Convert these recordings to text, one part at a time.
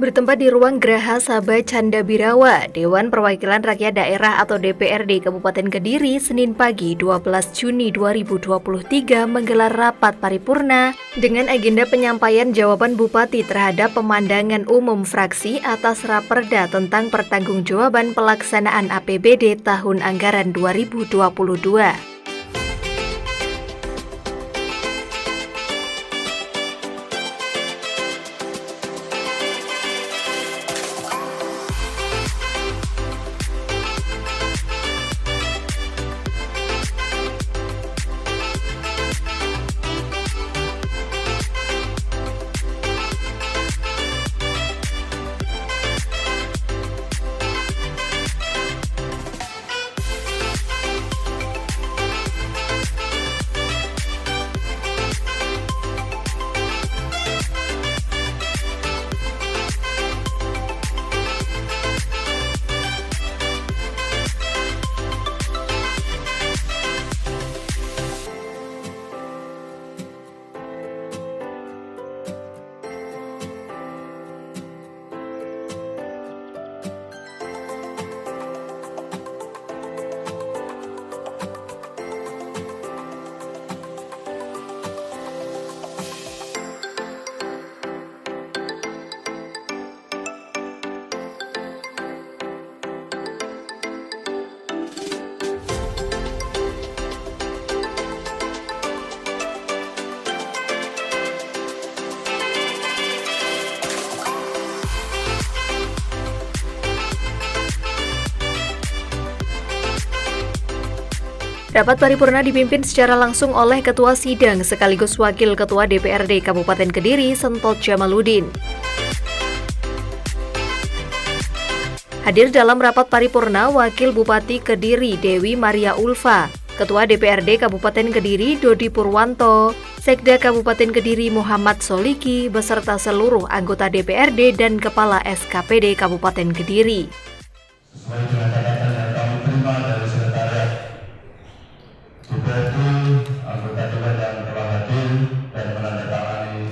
Bertempat di ruang Geraha Sabah Canda Birawa, Dewan Perwakilan Rakyat Daerah atau DPRD Kabupaten Kediri, Senin pagi 12 Juni 2023 menggelar rapat paripurna dengan agenda penyampaian jawaban Bupati terhadap pemandangan umum fraksi atas Raperda tentang pertanggungjawaban pelaksanaan APBD tahun anggaran 2022. Rapat paripurna dipimpin secara langsung oleh Ketua Sidang sekaligus Wakil Ketua DPRD Kabupaten Kediri, Sentot Jamaludin. Hadir dalam rapat paripurna Wakil Bupati Kediri Dewi Maria Ulfa, Ketua DPRD Kabupaten Kediri Dodi Purwanto, Sekda Kabupaten Kediri Muhammad Soliki, beserta seluruh anggota DPRD dan Kepala SKPD Kabupaten Kediri. Sesuai dengan catatan yang kami terima dari Sekretariat DPRD, anggota dewan yang telah hadir dan menandatangani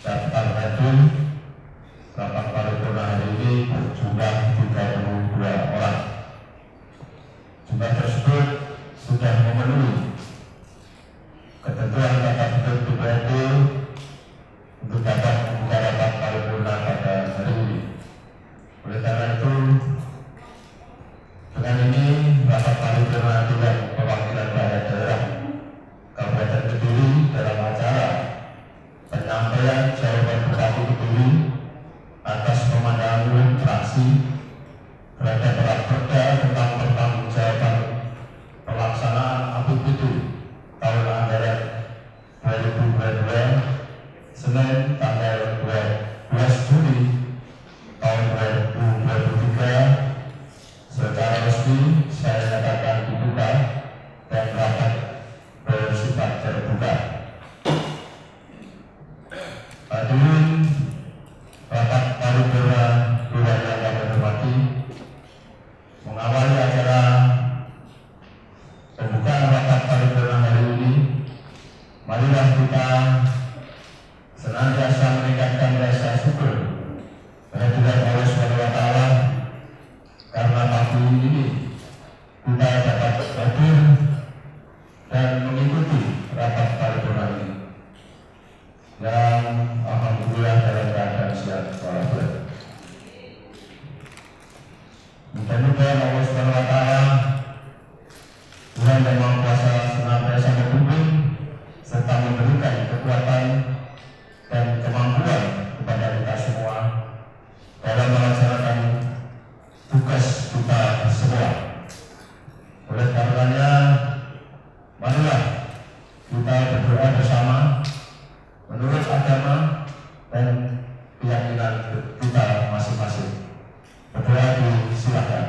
daftar hadir rapat paripurna hari ini berjumlah 32 orang. Jumlah tersebut sudah memenuhi ketentuan tata tertib DPRD untuk dapat membuka rapat paripurna pada hari ini. Oleh karena itu, dengan ini rapat paripurna Dewan Perwakilan Rakyat Daerah Kabupaten Kediri dalam acara penyampaian jawaban Bupati Kediri atas pemandangan umum fraksi terhadap Raperda tentang pertanggungjawaban pelaksanaan APBD tahun anggaran 2022 Senin tanggal 12 Juni tahun 2023 secara resmi saya nyatakan dibuka dan rapat bersifat terbuka. Hadirin rapat paripurna Dewan yang kami hormati, mengawali acara pembukaan rapat paripurna hari ini, marilah kita senantiasa meningkatkan rasa syukur kehadirat Allah SWT karena pagi ini kita dapat hadir dan mengikuti rapat paripurna ini yang alhamdulillah dalam keadaan sehat walafiat. Mudah-mudahan Allah SWT Tuhan yang Maha Kuasa senantiasa membimbing serta memberikan kekuatan dan kemampuan kepada kita semua dalam melaksanakan tugas kita semua. Oleh karenanya, marilah kita berdoa bersama menurut agama dan keyakinan kita masing-masing. Berdoa disilakan.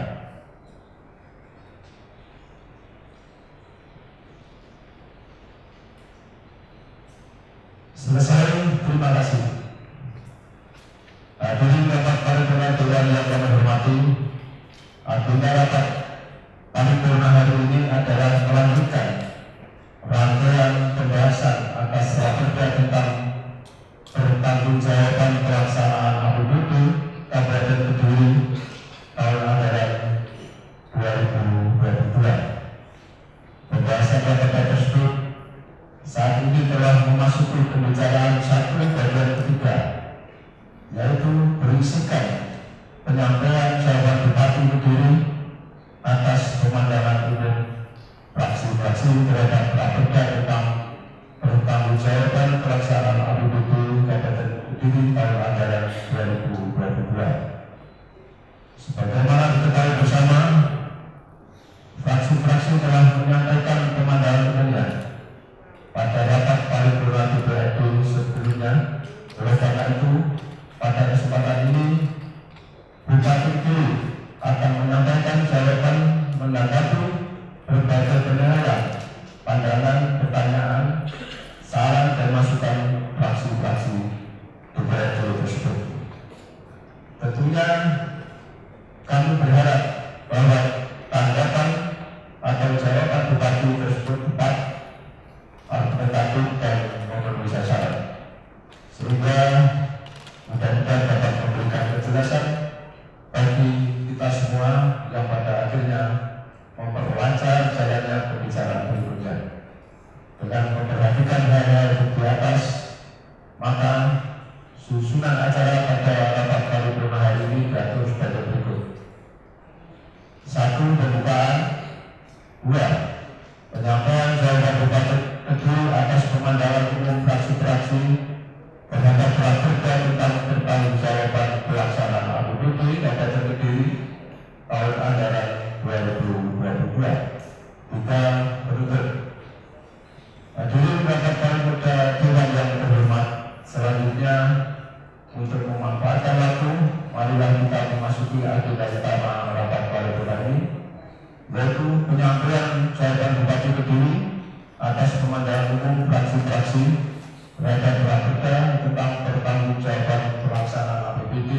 Selesai, terima kasih. Hadirin rapat paripurna Dewan yang kami hormati, agenda rapat paripurna hari ini adalah melanjutkan rangkaian pembahasan atas Raperda tentang pertanggungjawaban pelaksanaan APBD yaitu berisikan penyampaian jawaban Bupati Kediri atas pemandangan umum fraksi-fraksi terhadap raperda tentang pertanggungjawaban pelaksanaan APBD Kabupaten Kediri tahun anggaran 2022. Sebagaimana diketahui bersama, fraksi-fraksi telah menyampaikan pemandangan umumnya pada rapat paripurna DPRD sebelumnya. Oleh karena itu, pada kesempatan ini, Bupati Kediri akan menyampaikan jawaban menanggapi berbagai penilaian, pandangan, pertanyaan, saran dan masukan fraksi-fraksi DPRD tersebut. Tentunya kami berharap bahwa tanggapan atau jawaban Bupati tersebut tepat, argumentatif dan memenuhi sasaran, sehingga mudah-mudahan dapat memberikan kejelasan bagi kita semua yang pada akhirnya memperlancar jalannya pembicaraan berikutnya. Dengan memperhatikan hal-hal di atas, maka susunan acara pada rapat paripurna hari ini diatur sebagai berikut. 1. Pembukaan. 2. Penyampaian jawaban Bupati Kediri atas pemandangan umum fraksi-fraksi terhadap raperda tentang pertanggungjawaban pelaksanaan APBD Kabupaten Kediri tahun anggaran 2022. 3. Penutup. Hadirin rapat paripurna Dewan yang terhormat, selanjutnya untuk memanfaatkan waktu, marilah kita memasuki agenda utama rapat paripurna ini, yaitu penyampaian jawaban Bupati Kediri atas pemandangan umum fraksi-fraksi terhadap raperda tentang pertanggungjawaban pelaksanaan APBD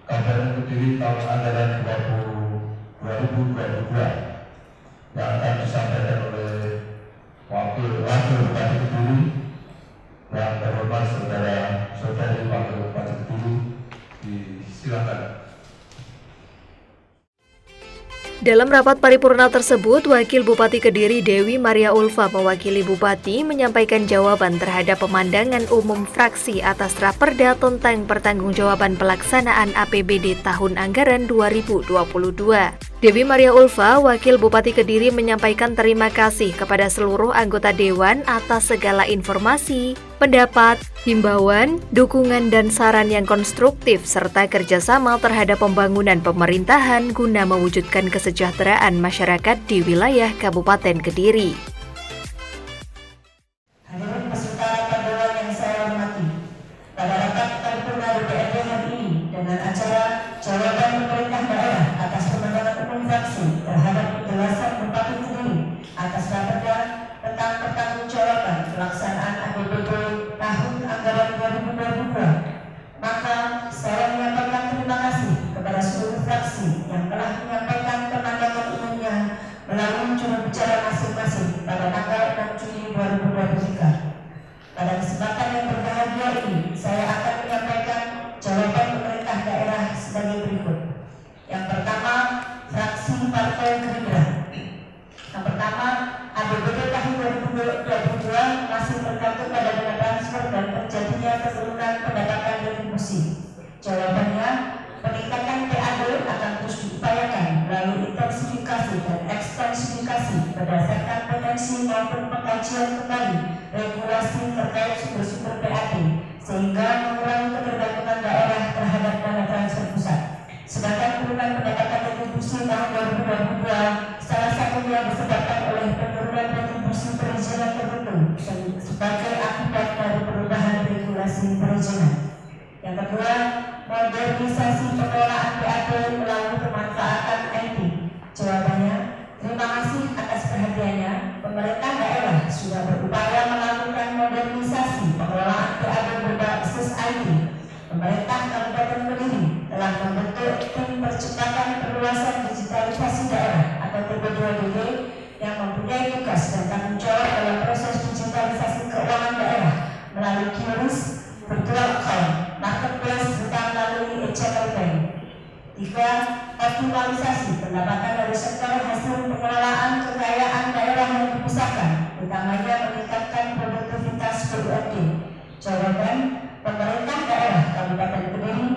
Kabupaten Kediri tahun anggaran 2022 yang akan disampaikan oleh Wakil Bupati Kediri yang terhormat saudari Wakil Bupati Kediri. Silakan. Dalam rapat paripurna tersebut, Wakil Bupati Kediri Dewi Maria Ulfa mewakili Bupati menyampaikan jawaban terhadap pemandangan umum fraksi atas raperda tentang pertanggungjawaban pelaksanaan APBD tahun anggaran 2022. Dewi Maria Ulfa, Wakil Bupati Kediri menyampaikan terima kasih kepada seluruh anggota Dewan atas segala informasi, pendapat, himbauan, dukungan dan saran yang konstruktif serta kerjasama terhadap pembangunan pemerintahan guna mewujudkan kesejahteraan masyarakat di wilayah Kabupaten Kediri. Hadirin peserta rapat Dewan yang saya hormati, pada rapat paripurna DPRD hari ini dengan acara jawaban pemerintah daerah atas pemandangan umum fraksi terhadap penjelasan Bupati Kediri atas raperda tentang pertanggungjawaban pelaksanaan APBD tahun anggaran 2022, maka saya menyampaikan terima kasih kepada seluruh fraksi yang telah menyampaikan pemandangan umumnya melalui juru bicara masing-masing pada tanggal 6 Juni 2023. Pada kesempatan yang berbahagia ini, saya akan menyampaikan jawaban pemerintah daerah sebagai berikut. Yang pertama, fraksi Partai Gerindra. Yang pertama, APBD tahun 2022 masih bergantung pada dana transfer dan terjadinya penurunan pendapatan retribusi. Jawabannya, peningkatan PAD akan terus diupayakan melalui intensifikasi dan ekstensifikasi berdasarkan potensi maupun pengkajian kembali regulasi terkait sumber-sumber PAD sehingga mengurangi ketergantungan daerah terhadap dana transfer pusat. Sedangkan penurunan pendapatan retribusi tahun 2022 salah satunya disebabkan oleh penurunan retribusi perizinan tertentu sebagai akibat dari perubahan regulasi perizinan. Yang kedua, modernisasi pengelolaan PAD melalui pemanfaatan IT. Jawabannya, terima kasih atas perhatiannya. Pemerintah daerah sudah berupaya melakukan modernisasi pengelolaan PAD berbasis IT. Pemerintah Kabupaten Kediri telah membentuk tim percepatan perluasan digitalisasi daerah atau TP2DD yang mempunyai tugas dan tanggung jawab dalam proses digitalisasi keuangan daerah melalui QRIS, virtual account, marketplace, serta melalui e-channel bank. 3. Optimalisasi pendapatan dari sektor hasil pengelolaan kekayaan daerah yang dipisahkan, utamanya meningkatkan produktivitas BUMD. Jawaban, pemerintah daerah Kabupaten Kediri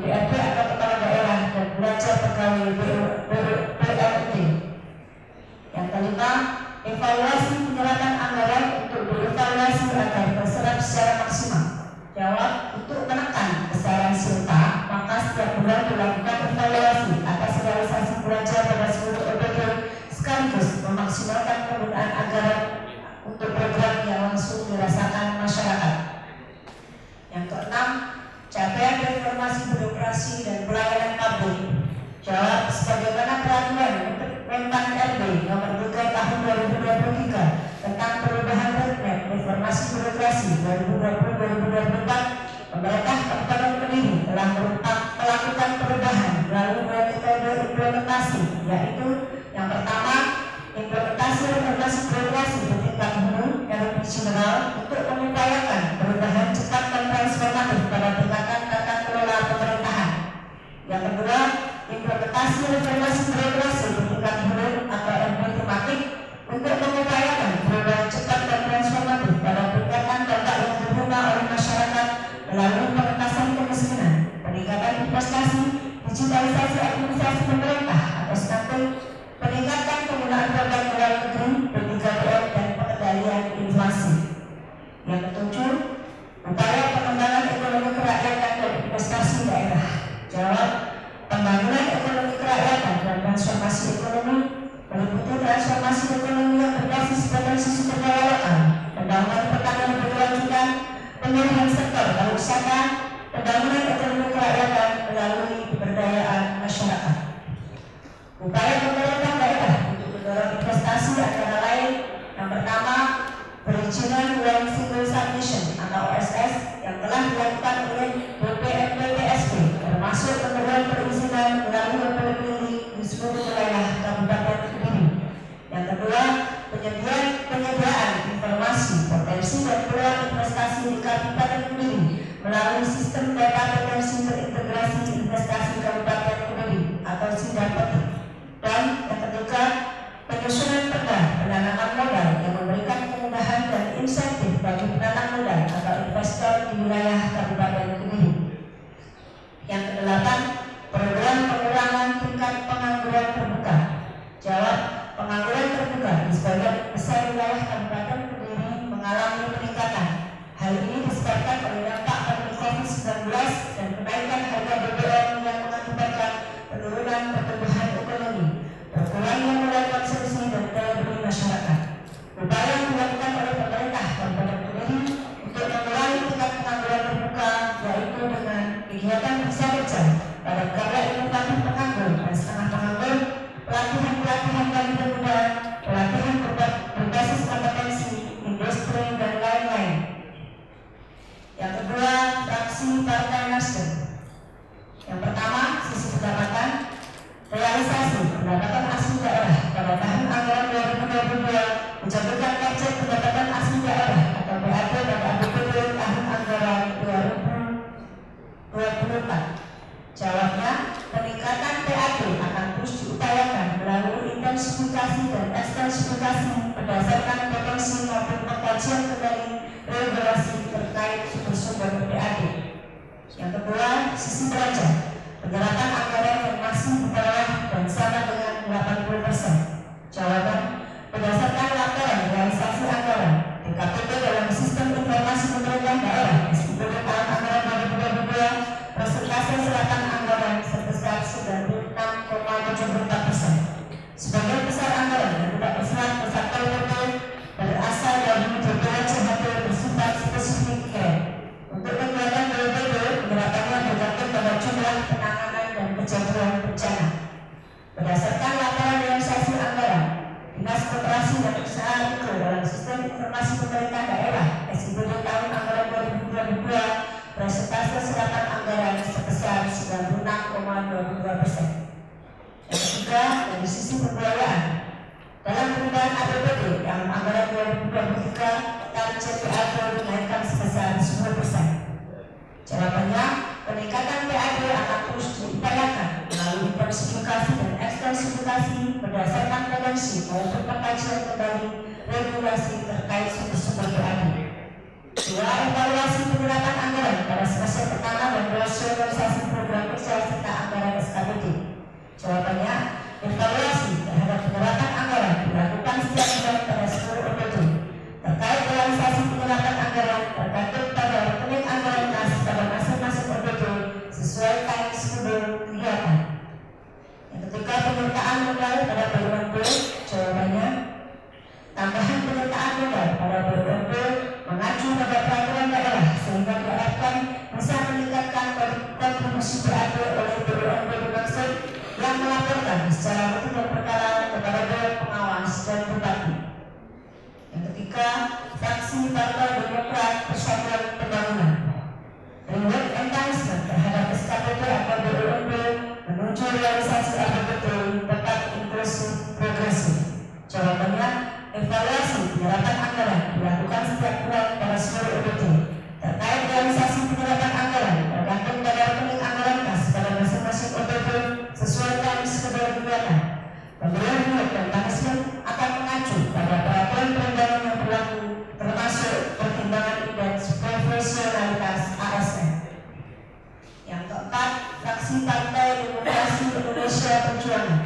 DPRD atau kepala daerah dan belanja pegawai BUMD. Yang kelima, evaluasi penyerapan anggaran untuk dievaluasi agar terserap secara maksimal. Jawab, untuk menekan besaran silpa, maka setiap bulan dilakukan evaluasi atas realisasi belanja pada seluruh OPD sekaligus memaksimalkan penggunaan anggaran untuk program yang langsung dirasakan masyarakat. Yang keenam, capaian reformasi birokrasi dan pelayanan publik. Jawab, sebagaimana peraturan Menpan RB nomor 3 tahun 2023 tentang perubahan roadmap reformasi birokrasi 2020-2024, pemerintah Kabupaten Kediri telah melakukan perubahan melalui dua metode implementasi, yaitu yang pertama, implementasi reformasi birokrasi bertingkat hulu dan regional untuk mengupayakan perubahan cepat dan transformatif pada tingkatan tata kelola pemerintahan. Yang kedua, implementasi reformasi birokrasi bertingkat hilir atau RB tematik untuk mengupayakan perubahan cepat dan transformatif pada tingkatan dampak yang diterima oleh masyarakat melalui pengentasan kemiskinan, peningkatan investasi, digitalisasi administrasi pemerintah atau stunting, peningkatan penggunaan produk luar negeri, P3PM dan pengendalian inflasi. Yang ketujuh, upaya pengembangan ekonomi kerakyatan dan investasi daerah. Jawab, pembangunan ekonomi kerakyatan dan transformasi ekonomi meliputi transformasi ekonomi yang berbasis pada sisi daya lokal, pembangunan pertanian berkelanjutan, pemulihan sektor pariwisata, pembangunan ekonomi kerakyatan melalui pemberdayaan masyarakat. Upaya pemerintah daerah untuk mendorong investasi antara lain, yang pertama, perizinan Land Single Submission atau OSS yang telah dilakukan oleh BPMPTSB, termasuk pemberian perizinan melalui OPD di seluruh wilayah Kabupaten Kediri. Yang kedua, penyediaan informasi potensi dan peluang investasi di Kabupaten Kediri melalui sistem data potensi terintegrasi investasi Kabupaten Kediri atau SIDAPETI. Dan yang ketiga, penyusunan perda penanaman modal yang memberikan kemudahan dan insentif bagi penanam modal atau investor di wilayah Kabupaten Kediri. Yang kedelapan, program pengurangan tingkat pengangguran terbuka. Jawab, pengangguran terbuka di sebagian besar wilayah Kabupaten Kediri mengalami peningkatan. Hal ini disebabkan oleh dampak pandemi COVID-19 dan kenaikan harga BBM yang mengakibatkan penurunan pertumbuhan ekonomi, berkurangnya modal konsumsi dan daya beli masyarakat. Upaya yang dilakukan oleh pemerintah Kabupaten Kediri untuk mengurangi tingkat pengangguran terbuka yaitu dengan kegiatan bisa kerja pada karya inovatif penganggur dan setengah penganggur, pelatihan bagi pemuda, pelatihan berbasis kompetensi, industri dan lain-lain. Yang kedua, fraksi Partai Nasdem. Yang pertama, sisi pendapatan, realisasi pendapatan asli daerah pada tahun anggaran 2022 mencapai target pendapatan asli daerah atau PAD pada APBD tahun anggaran 2024. Jawabnya, peningkatan PAD akan terus diupayakan melalui intensifikasi dan ekstensifikasi berdasarkan potensi maupun pengkajian kembali regulasi terkait sumber-sumber PAD. Yang kedua, sisi belanja, penyerapan anggaran yang masih di bawah dan sama dengan 80%. Jawaban, berdasarkan laporan realisasi anggaran DKPP dalam sistem informasi pemerintah daerah SIPD tahun anggaran 2022, persentase serapan anggaran sebesar 96,74%. Sebagian besar anggaran yang tidak berserat ke Satpol PP berasal dari DPRJHP bersifat spesifik care. Untuk kegiatan BPD, penyerapannya bergantung pada jumlah penanganan dan kejadian bencana. Berdasarkan laporan realisasi anggaran, Dinas Koperasi dan Usaha Mikro dalam Sistem Informasi Pemerintah Daerah SIPD tahun anggaran 2022, persentase serapan anggaran sebesar 96,22%. Yang ketiga, dari sisi pembiayaan, dalam perubahan APBD yang anggaran 2023, target PAD dinaikkan sebesar 10%. Jawabannya, peningkatan PAD akan terus diupayakan melalui intensifikasi dan ekstensifikasi berdasarkan potensi maupun pengkajian kembali regulasi terkait sumber-sumber PAD. Dua, evaluasi penyerapan anggaran pada semester pertama dan rasionalisasi program ketiga, fraksi Partai Demokrat Persatuan Pembangunan. Reward enhancement terhadap SKPD atau BUMD menuju realisasi APBD tetap inklusif progresif. Jawabannya, evaluasi penyerapan anggaran dilakukan setiap bulan pada seluruh UPT. Terkait realisasi penyerapan anggaran tergantung pada rekening anggaran kas pada masing-masing UPT sesuai dengan skedul kegiatan. Pemberian reward dan punishment akan mengacu pada peraturan perundangan yang berlaku, termasuk pertimbangan indeks profesionalitas ASN. Yang keempat, fraksi Partai Demokrasi Indonesia Perjuangan.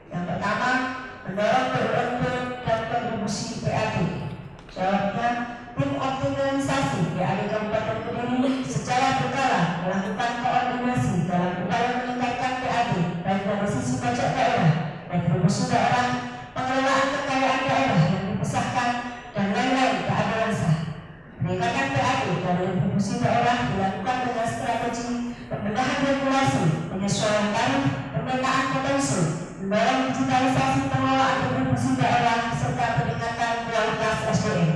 Yang pertama, mendorong BUMD dan kontribusi PAD. Jawabnya, tim optimalisasi PAD Kabupaten Kediri secara berkala melakukan koordinasi dalam upaya meningkatkan PAD baik dari sisi pajak daerah, retribusi daerah, pengelolaan kekayaan daerah yang dipisahkan, dan lain-lain keadilan sah. Peningkatan PAD dari retribusi daerah dilakukan dengan strategi pembenahan regulasi, penyesuaian tarif, pemetaan potensi, mendorong digitalisasi pengelolaan retribusi daerah, serta peningkatan kualitas SDM.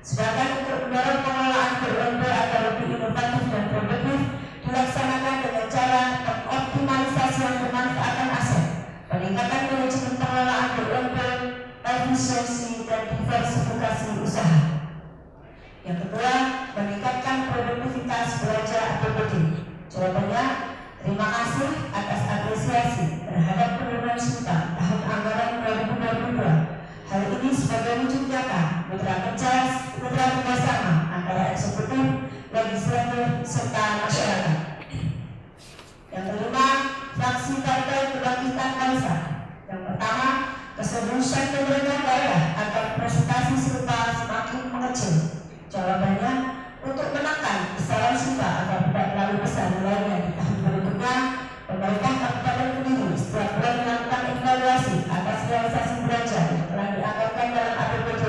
Sedangkan untuk mendorong pengelolaan BUMD agar lebih inovatif dan produktif dilaksanakan dengan cara pengoptimalisasian pemanfaatan aset, peningkatan manajemen pengelolaan BUMD, efisiensi dan diversifikasi usaha. Yang kedua, meningkatkan produktivitas belanja APBD. Jawabannya, terima kasih atas apresiasi terhadap penurunan SUTA tahun anggaran 2022. Hal ini sebagai wujud nyata mitra kerjasama antara eksekutif, legislatif, serta masyarakat. Yang kelima, fraksi Partai Kebangkitan Bangsa. Yang pertama, keseriusan pemerintah daerah agar prestasi serupa semakin mengecil. Jawabannya, untuk menekan besaran SUTA agar tidak terlalu besar nilainya di tahun berikutnya, pemerintah Kabupaten Kediri setiap bulan melakukan evaluasi atas realisasi belanja yang telah dianggarkan dalam APBD,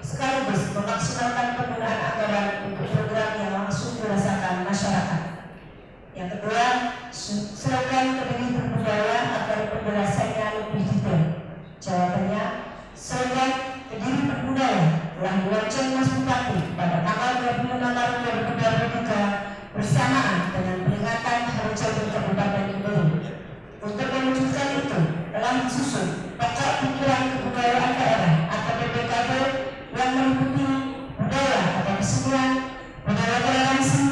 sekaligus memaksimalkan penggunaan anggaran untuk program yang langsung dirasakan masyarakat. Yang kedua, slogan Kediri berbudaya agar penjelasannya lebih detail. Jawabannya, slogan Kediri berbudaya telah dilaunching Mas Bupati pada tanggal 25 Maret 2023 bersamaan dengan peringatan Hari Jadi Kabupaten Kediri. Untuk mewujudkan itu, telah disusun pokok pikiran kebudayaan daerah atau PPKD yang meliputi budaya atau kesenian, budaya toleransi,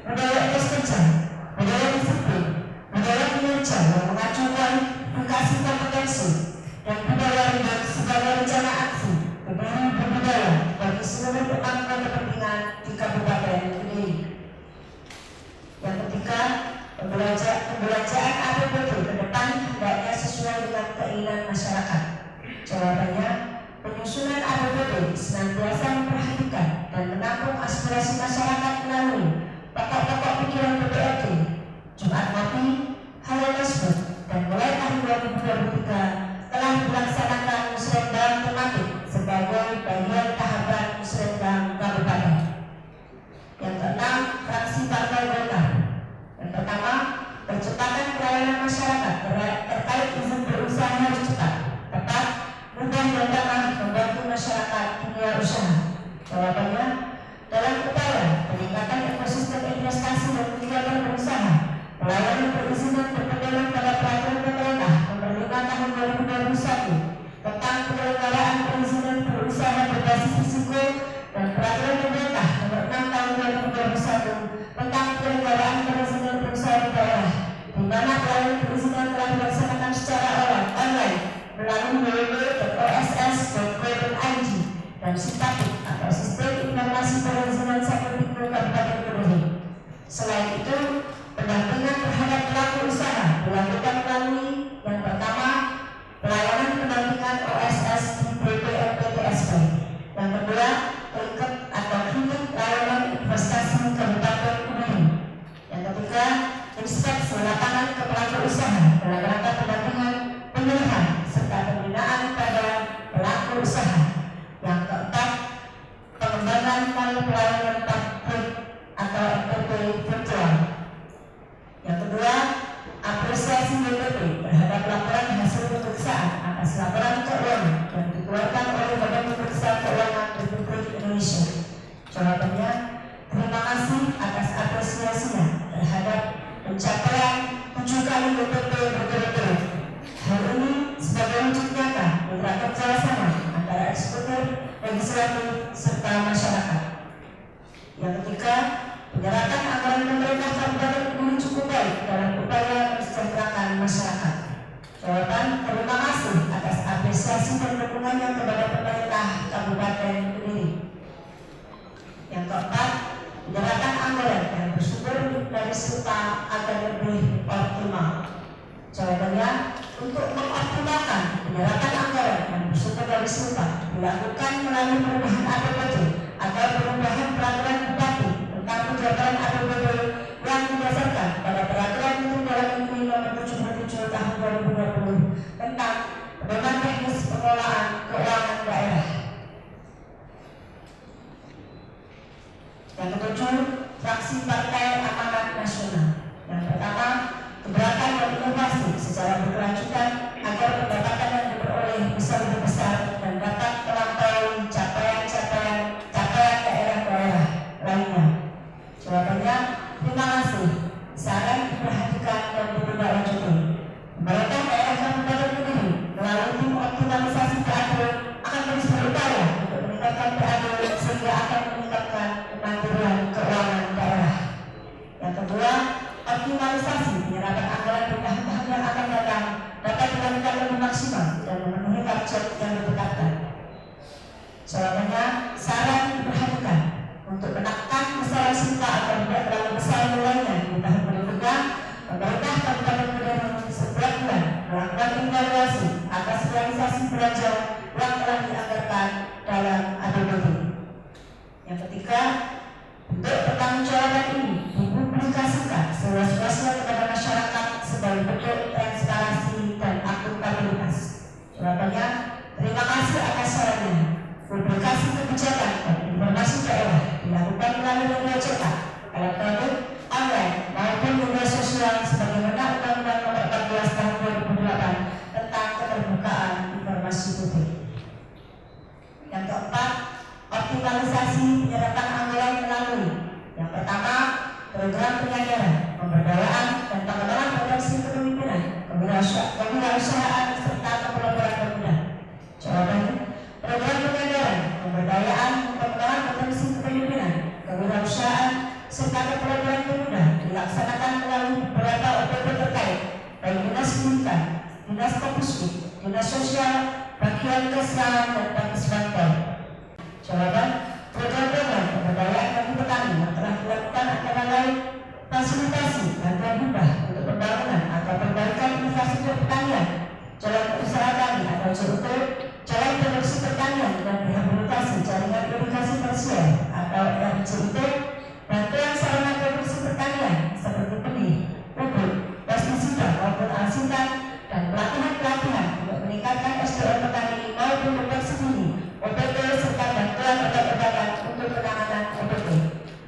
budaya etos kerja, budaya disiplin, budaya kinerja yang mengacu kualifikasi kompetensi, dan budaya ribet sebagai rencana aksi Kediri berbudaya bagi seluruh pemangku kepentingan di Kabupaten Kediri. Yang ketiga, pembelanjaan APBD ke depan hendaknya sesuai dengan keinginan masyarakat. Jawabannya, penyusunan APBD senantiasa memperhatikan dan menampung aspirasi masyarakat melalui pokok-pokok pikiran DPRD, Jumat Mati, Halo Tersebut, dan mulai tahun 2023 telah dilaksanakan musrenbang tematik sebagai bagian tahapan musrenbang kabupaten. Yang keenam, fraksi Partai Golkar. Yang pertama, percepatan pelayanan masyarakat terkait izin berusaha harus cepat, tepat, mudah dan ramah membantu masyarakat dunia usaha. Jawabannya, dalam upaya peningkatan ekosistem investasi dan kegiatan berusaha, pelayanan perizinan berpedoman pada peraturan pemerintah nomor 5 tahun 2021 tentang penyelenggaraan perizinan berusaha berbasis risiko dan peraturan pemerintah nomor 6 tahun 2021 tentang penyelenggaraan perizinan berusaha di daerah, di mana pelayanan perizinan telah dilaksanakan secara online melalui www.oss.go.id dan SIPATIK atau Sistem Informasi Perizinan Samping Kabupaten Kediri. Selain itu, pendampingan terhadap pelaku usaha dilakukan melalui yang pertama, pelayanan pendampingan OSS di BPMPTSP. Yang kedua, klinik atau klinik layanan investasi Kabupaten Kediri. Yang ketiga, inspeksi lapangan ke pelaku usaha dalam rangka pendampingan, pemilihan, serta pembinaan pada pelaku usaha. Yang keempat, pengembangan pelayanan publik atau MPP virtual. Yang kedua, apresiasi BPP terhadap laporan hasil pemeriksaan atas laporan keuangan yang dikeluarkan oleh Badan Pemeriksa Keuangan Republik dukungannya kepada pemerintah Kabupaten Kediri. Yang keempat, penyerapan anggaran yang bersumber dari SUTA agar lebih optimal. Jawabannya, untuk mengoptimalkan penyerapan anggaran yang bersumber dari SUTA dilakukan melalui perubahan APBD atau perubahan peraturan Bupati tentang penjabaran APBD yang didasarkan pada peraturan Menteri Dalam Negeri Nomor 77 Tahun 2020 tentang pedoman teknis pengelolaan keuangan daerah. Yang ketujuh, fraksi Partai Amanat Nasional. Yang pertama, keberatan dan inovasi secara berkelanjutan agar pendapatan yang diperoleh bisa lebih besar dan dapat melampaui capaian daerah-daerah lainnya. Jawabannya, terima kasih. Saran diperhatikan dan ditindaklanjuti. Pemerintah daerah Kabupaten Kediri melalui tim optimalisasi PAD akan terus berupaya untuk meningkatkan PAD sehingga akan meningkatkan kemandirian keuangan daerah. Yang kedua, optimalisasi penyerapan anggaran di tahun-tahun yang akan datang dapat dilakukan lebih maksimal dan memenuhi target yang ditetapkan. Jawabannya, saran diperhatikan untuk menekan masalah SUTA agar tidak terlalu besar nilainya di tahun berikutnya. Pemerintah Kabupaten Kediri setiap bulan melakukan evaluasi atas realisasi belanja yang telah dianggarkan dalam APBD. Yang ketiga, bentuk pertanggungjawaban ini dipublikasikan seluas-luasnya kepada masyarakat sebagai bentuk transparansi dan akuntabilitas. Jawabannya, terima kasih atas sarannya. Publikasi kebijakan dan informasi daerah dilakukan melalui media cetak, elektronik, online maupun media sosial sebagaimana Undang-Undang Nomor 14 Tahun 2008 tentang keterbukaan informasi publik. Yang keempat, optimalisasi penyerapan anggaran melalui yang pertama, program penyadaran, pemberdayaan dan pengembangan potensi kepemimpinan, kewirausahaan serta kepelopongan pemuda. Jawabannya, program penyadaran, pemberdayaan, pengembangan potensi kepemimpinan, kewirausahaan serta kepelopongan pemuda dilaksanakan melalui beberapa OPD terkait, baik dinas pendidikan, dinas Kopusdik, dinas sosial, bagian kesehatan dan bagian bantuan. Jawaban, program-program pemberdayaan bagi petani yang telah dilakukan antara lain fasilitasi bantuan hibah untuk pembangunan atau perbaikan infrastruktur pertanian, jalan usaha tani atau JUT, jalan produksi pertanian dan rehabilitasi jaringan irigasi tersier atau RJIT, bantuan sarana produksi pertanian seperti benih, pupuk, pestisida maupun alsintan, dan pelatihan-pelatihan untuk meningkatkan SDM petani maupun deteksi dini, OPT serta bantuan obat-obatan untuk penanganan OPT.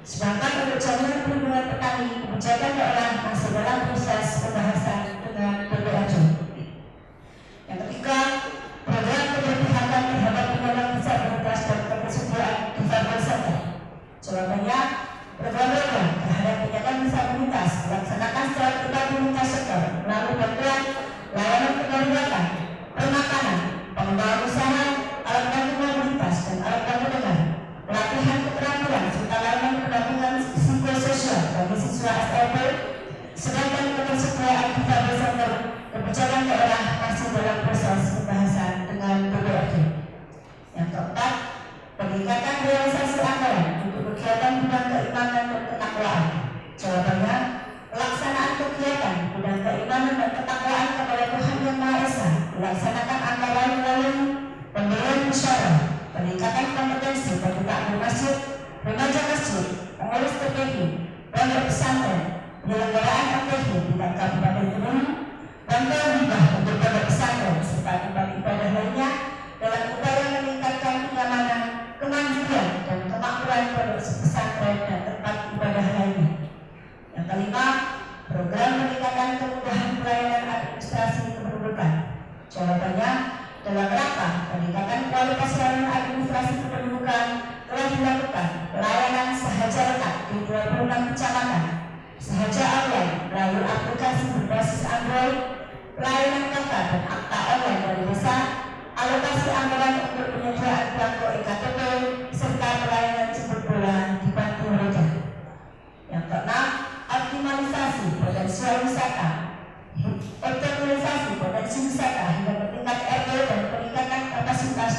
Sedangkan untuk jaminan perlindungan petani, kebijakan daerah masih dalam proses pembahasan dengan DPRD. Yang ketiga, program keberpihakan terhadap penyandang disabilitas dan ketersediaan difabel center. Jawabannya, program-program terhadap penyandang disabilitas dilaksanakan secara berbagai lintas sektor melalui bantuan, layanan kedaruratan, permakanan, pengembangan usaha, alat bantu mobilitas dan alat bantu dengar, pelatihan keterampilan serta layanan pendampingan psikososial bagi siswa SLB. Sedangkan ketersediaan difabel center kebijakan daerah masih dalam proses pembahasan dengan DPRD. Yang keempat, peningkatan realisasi anggaran untuk kegiatan bidang keimanan dan ketakwaan. Jawabannya, pelaksanaan kegiatan bidang keimanan dan ketakwaan kepada Tuhan Yang Maha Esa dilaksanakan antara lain melalui pemberian musyawarah, peningkatan kompetensi bagi takmir masjid, remaja masjid, pengurus TPI, pondok pesantren, penyelenggaraan MTQ tingkat Kabupaten Kediri, bantuan hibah untuk pondok pesantren serta tempat ibadah lainnya dalam upaya meningkatkan kenyamanan, kemandirian dan kemakmuran pondok pesantren dan tempat ibadah lainnya. Yang kelima, program meningkatkan kemudahan pelayanan administrasi kependudukan. Jawabannya, dalam rangka peningkatan kualitas layanan administrasi kependudukan telah dilakukan pelayanan sahaja lekat di 26 kecamatan, sahaja online melalui aplikasi berbasis Android, pelayanan kakak dan akta online dari desa, alokasi anggaran untuk penyediaan belangko EKTP, serta pelayanan jemput bola di Panti Roda. Yang keenam, optimalisasi potensial wisata, optimalisasi potensi wisata hingga ke tingkat RW dan peningkatan kapasitas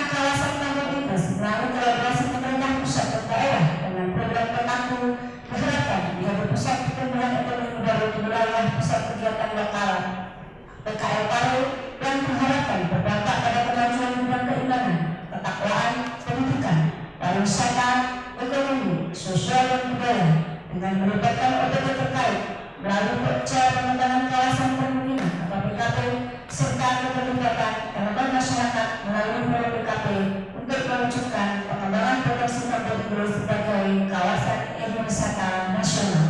kawasan Kampung Inggris melalui kolaborasi pemerintah pusat dan daerah dengan program Penanggu diharapkan menjadi pusat pertumbuhan ekonomi baru di wilayah pusat kegiatan lokal PKL Paru yang diharapkan berdampak pada kemajuan bidang keimanan, ketakwaan, pendidikan, pariwisata, ekonomi, sosial dan budaya dengan melibatkan OPD terkait melalui kerja pengembangan kawasan permukiman atau PKP serta keterlibatan elemen masyarakat melalui forum PKP untuk mewujudkan pengembangan potensi Kampung Inggris sebagai kawasan ekowisata nasional.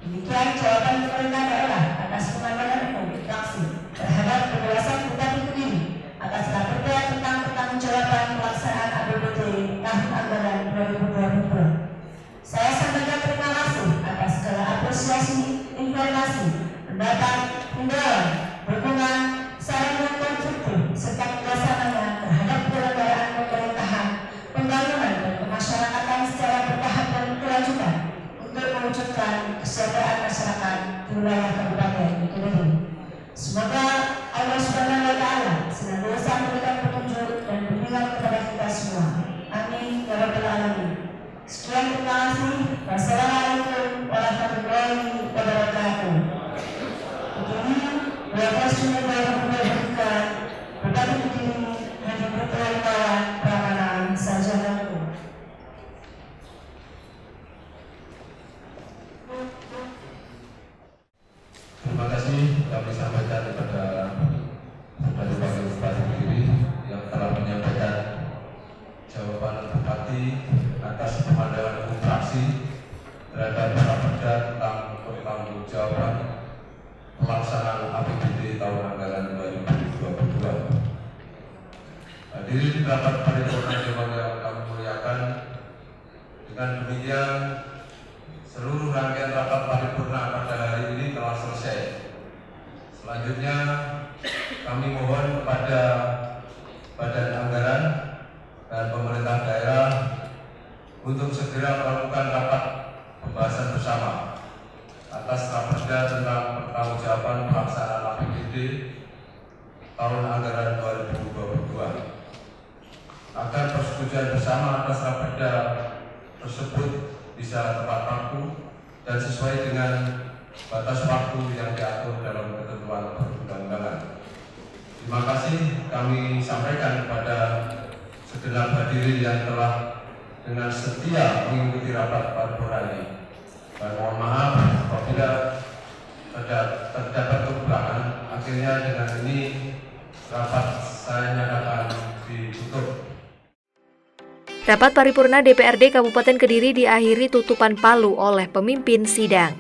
Demikian jawaban pemerintah daerah atas pengembangan ekonomi fraksi terhadap penjelasan Bupati Kediri atas raperda tentang pertanggungjawaban pelaksanaan APBD tahun anggaran 2022. Saya sampaikan terima kasih atas segala apresiasi, informasi, pendapat, himbauan, dukungan, saran yang konstruktif serta kerjasamanya terhadap penyelenggaraan pemerintahan, pembangunan dan kemasyarakatan secara bertahap dan berkelanjutan untuk mewujudkan kesejahteraan masyarakat di wilayah Kabupaten Kediri. Semoga Allah Subhanahu wa Ta'ala senantiasa memberikan petunjuk dan bimbingan kepada kita semua. Amin ya rabbal alamin. Sekian, terima kasih. Wassalamualaikum warahmatullahi wabarakatuh. Begini, 12 Juni 2023, Bupati Kediri, Haji Berkelahiran Pramana Sarjana. Terima kasih kami sampaikan kepada Saudara Wakil Bupati Kediri yang telah menyampaikan jawaban Bupati atas pemandangan fraksi terhadap raperda tentang pertanggungjawaban pelaksanaan APBD tahun anggaran 2022. Hadirin rapat paripurna Dewan yang kami muliakan, dengan demikian seluruh rangkaian rapat paripurna pada hari ini telah selesai. Selanjutnya kami mohon kepada Badan Anggaran dan pemerintah daerah untuk segera melakukan rapat pembahasan bersama atas raperda tentang pertanggungjawaban pelaksanaan APBD tahun anggaran 2022 agar persetujuan bersama atas raperda tersebut bisa tepat waktu dan sesuai dengan batas waktu yang diatur dalam ketentuan perundang-undangan. Terima kasih kami sampaikan kepada segenap hadirin yang telah dengan setia mengikuti rapat paripurna ini. Dan mohon maaf apabila terdapat kekurangan. Akhirnya dengan ini rapat saya nyatakan ditutup. Rapat paripurna DPRD Kabupaten Kediri diakhiri tutupan palu oleh pemimpin sidang.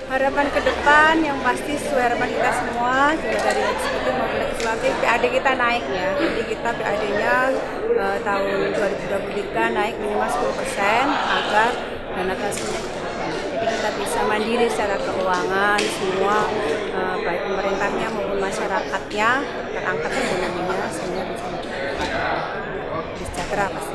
Harapan ke depan yang pasti sesuai harapan kita semua, juga dari eksekutif maupun legislatif, PAD kita naik ya. Jadi kita PAD-nya tahun 2023 naik minimal 10% agar dana transinya diterapkan. Jadi kita bisa mandiri secara keuangan semua, baik pemerintahnya maupun masyarakatnya, terangkat ekonominya sehingga bisa sejahtera pasti.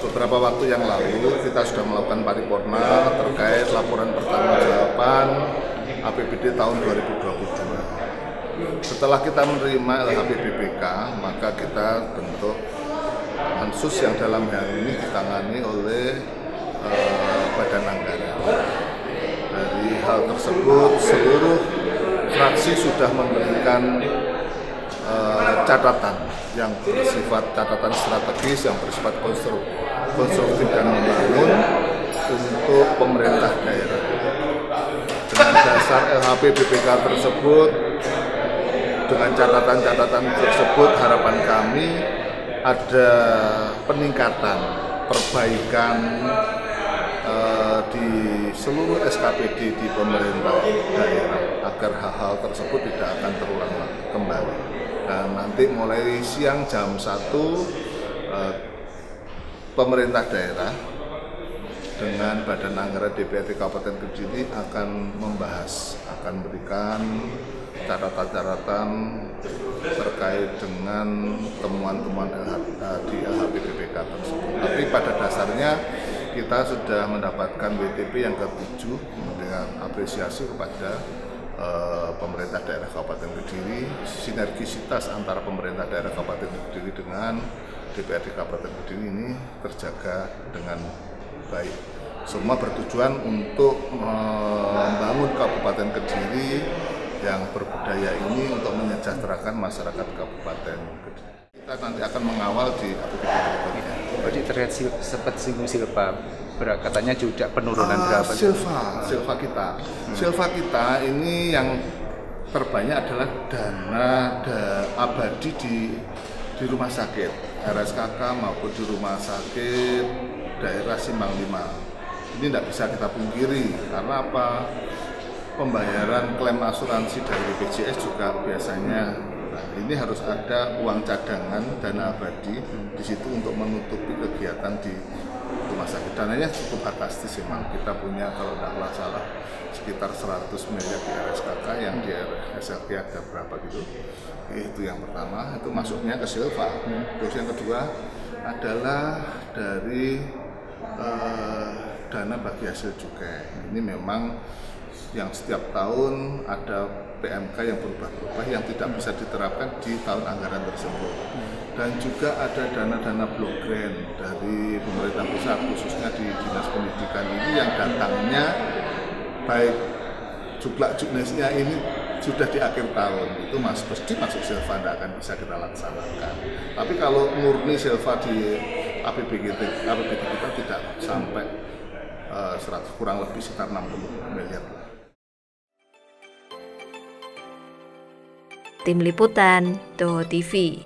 Beberapa waktu yang lalu kita sudah melakukan paripurna terkait laporan pertanggungjawaban APBD tahun 2022. Setelah kita menerima LHPBPK, maka kita bentuk pansus yang dalam hal ini ditangani oleh Badan Anggaran. hal tersebut seluruh fraksi sudah memberikan catatan yang bersifat catatan strategis, yang bersifat konstruktif dan membangun untuk pemerintah daerah. Dengan dasar LHP BPK tersebut, dengan catatan-catatan tersebut, harapan kami ada peningkatan, perbaikan di seluruh SKPD di pemerintah daerah agar hal-hal tersebut tidak akan terulang kembali. Dan nanti mulai siang jam 1 pemerintah daerah dengan Badan Anggaran DPRD Kabupaten Kediri akan membahas, akan memberikan catatan-catatan terkait dengan temuan-temuan di LHP BPK tersebut. Tapi pada dasarnya kita sudah mendapatkan WTP yang ke-7 dengan apresiasi kepada pemerintah daerah Kabupaten Kediri. Sinergisitas antara pemerintah daerah Kabupaten Kediri dengan DPRD Kabupaten Kediri ini terjaga dengan baik. Semua bertujuan untuk membangun Kabupaten Kediri yang berbudaya ini untuk menyejahterakan masyarakat Kabupaten Kediri. Kita nanti akan mengawal di berikutnya. Tadi terlihat sempat singgung silpa, katanya juga penurunan berapa? Silva kita ini yang terbanyak adalah dana abadi di rumah sakit RSKK maupun di rumah sakit daerah Simpang 5. Ini tidak bisa kita pungkiri karena apa? Pembayaran klaim asuransi dari BPJS juga biasanya. Nah, ini harus ada uang cadangan dana abadi di situ untuk menutupi kegiatan di rumah sakit. Dananya cukup fantastis memang. Kita punya kalau tidak salah sekitar 100 miliar di RSKK, yang di RSKK ada berapa gitu. Itu yang pertama, itu masuknya ke Silva. Terus yang kedua adalah dari dana bagi hasil cukai. Ini memang yang setiap tahun ada PMK yang berubah-ubah yang tidak bisa diterapkan di tahun anggaran tersebut. Dan juga ada dana-dana block grant dari pemerintah pusat khususnya di Dinas Pendidikan ini yang datangnya baik juklak-juknesnya ini sudah di akhir tahun. Itu pasti masuk Silva, tidak akan bisa kita laksanakan. Tapi kalau murni Silva di APBD kita tidak sampai 100, kurang lebih sekitar 60 miliar. Tim Liputan, Toho TV.